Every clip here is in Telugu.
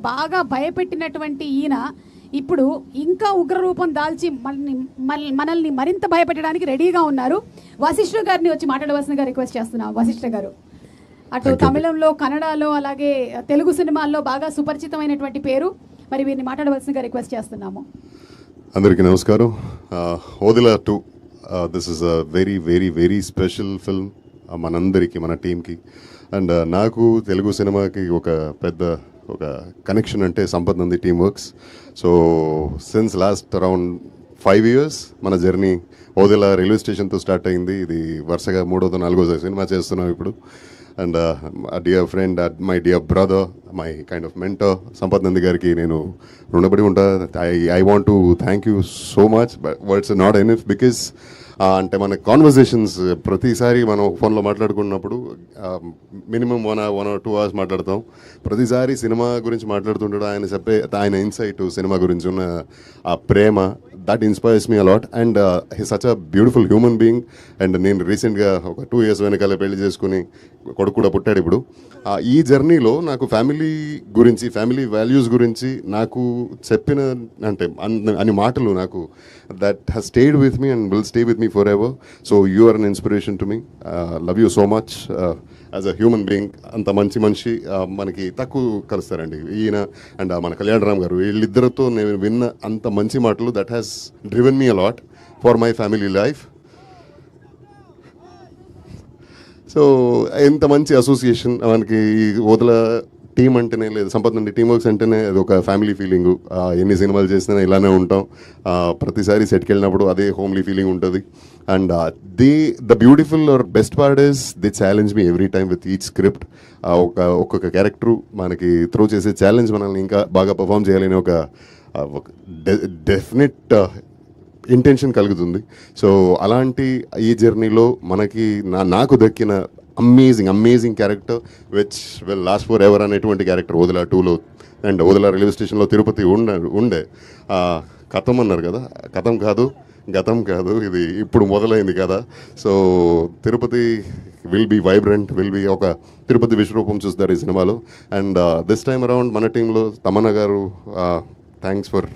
బాగా భయపెట్టినటువంటి ఈయన ఇప్పుడు ఇంకా ఉగ్రరూపం దాల్చి మనల్ని మరింత భయపెట్టడానికి రెడీగా ఉన్నారు. వశిష్ఠ గారిని వచ్చి మాట్లాడవలసిందిగా రిక్వెస్ట్ చేస్తున్నాం. వశిష్ఠ గారు అటు తమిళంలో, కన్నడలో, అలాగే తెలుగు సినిమాల్లో బాగా సుపరిచితమైనటువంటి పేరు. మరి వీరిని మాట్లాడవలసిందిగా రిక్వెస్ట్ చేస్తున్నాము. అందరికీ నమస్కారం. Odela 2 this is a very very very special film మనందరికీ, మన టీంకి. అండ్ నాకు తెలుగు సినిమాకి ఒక కనెక్షన్ అంటే Sampath Nandi team works. So since last around 5 years మన జర్నీ ఓదిలా రైల్వే స్టేషన్తో స్టార్ట్ అయింది. ఇది వరుసగా 3వ 4వ సినిమా చేస్తున్నాం ఇప్పుడు. And dear friend, my dear brother, my kind of mentor Sampath Nandi గారికి నేను రుణపడి ఉంటా. I want to thank you so much. But words not enough because అంటే మన కాన్వర్జేషన్స్ ప్రతిసారి మనం ఫోన్లో మాట్లాడుకున్నప్పుడు మినిమం 1 or 2 hours మాట్లాడతాం. ప్రతిసారి సినిమా గురించి మాట్లాడుతుంటాడు. ఆయన ఇన్సైట్ సినిమా గురించి ఉన్న ఆ ప్రేమ, that inspires me a lot. And he such a beautiful human being. And నేను రీసెంట్గా ఒక 2 years వెనకాల పెళ్లి చేసుకుని కొడుకు కూడా పుట్టాడు ఇప్పుడు. ఈ జర్నీలో నాకు ఫ్యామిలీ గురించి, ఫ్యామిలీ వాల్యూస్ గురించి నాకు చెప్పిన అంటే అన్ని మాటలు నాకు that has stayed with me and will stay with me forever. So you are an inspiration to me. Love you so much as a human being. అంత మంచి మనిషి మనకి తక్కువ కలుస్తారండి ఈయన అండ్ మన కళ్యాణరామ్ గారు. వీళ్ళిద్దరితో నేను విన్న అంత మంచి మాటలు that has driven me a lot for my family life. So ఎంత మంచి అసోసియేషన్ మనకి ఓదిలా టీం అంటేనే, లేదు సంపత్ నంది టీమ్ వర్క్స్ అంటేనే అది ఒక ఫ్యామిలీ ఫీలింగు. ఎన్ని సినిమాలు చేసినా ఇలానే ఉంటాం. ప్రతిసారి సెట్కి వెళ్ళినప్పుడు అదే హోమ్లీ ఫీలింగ్ ఉంటుంది. And the beautiful or best part is they challenge me every time with each script. ఒక్కొక్క క్యారెక్టరు మనకి త్రో చేసే ఛాలెంజ్ మనల్ని ఇంకా బాగా పర్ఫామ్ చేయాలని ఒక డెఫినెట్ ఇంటెన్షన్ కలుగుతుంది. సో అలాంటి ఈ జర్నీలో మనకి నాకు దక్కిన amazing character which will last for ever అనేటువంటి క్యారెక్టర్ ఓదిలా 2లో. అండ్ ఓదిలా రైల్వే స్టేషన్లో తిరుపతి ఉండే కథం అన్నారు కదా, కథం కాదు, గతం కాదు, ఇది ఇప్పుడు మొదలైంది కదా. So Tirupati will be vibrant, will be ఒక తిరుపతి విశ్వరూపం చూస్తారు ఈ సినిమాలో. అండ్ దిస్ టైమ్ అరౌండ్ మన టీంలో తమన్నా గారు, thanks for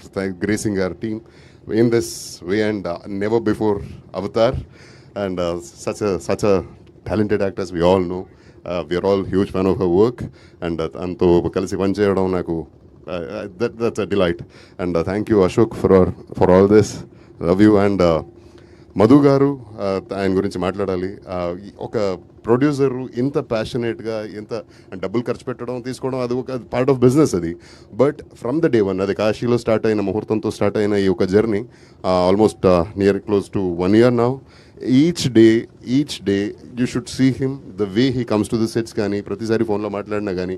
gracing our team in this way and never before Avatar. And such a talented actress, we all know. We are all huge fan of her work. And anto kalisi pan cheyadam naku that's a delight. And thank you Ashok for all this. Love you. And Madhu గారు, ఆయన గురించి మాట్లాడాలి. ఒక ప్రొడ్యూసరు ఇంత ప్యాషనేట్గా, ఇంత డబ్బులు ఖర్చు పెట్టడం, తీసుకోవడం, అది ఒక పార్ట్ ఆఫ్ బిజినెస్ అది. బట్ ఫ్రమ్ ద డే 1 అది కాశీలో స్టార్ట్ అయిన, ముహూర్తంతో స్టార్ట్ అయిన ఈ ఒక journey almost near close to 1 year now. Each day you should see him the way he comes to the sets. కానీ ప్రతిసారి ఫోన్లో మాట్లాడినా కానీ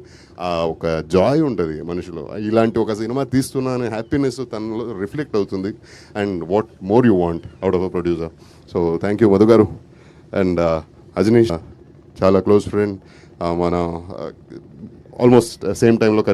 ఒక జాయ్ ఉంటుంది మనిషిలో. ఇలాంటి ఒక సినిమా తీస్తున్నా అనే హ్యాపీనెస్ తనలో రిఫ్లెక్ట్ అవుతుంది. And what more you want out of a producer. So thank you Madhu గారు. అండ్ అజనీష్ చాలా క్లోజ్ ఫ్రెండ్, మన ఆల్మోస్ట్ సేమ్ టైంలో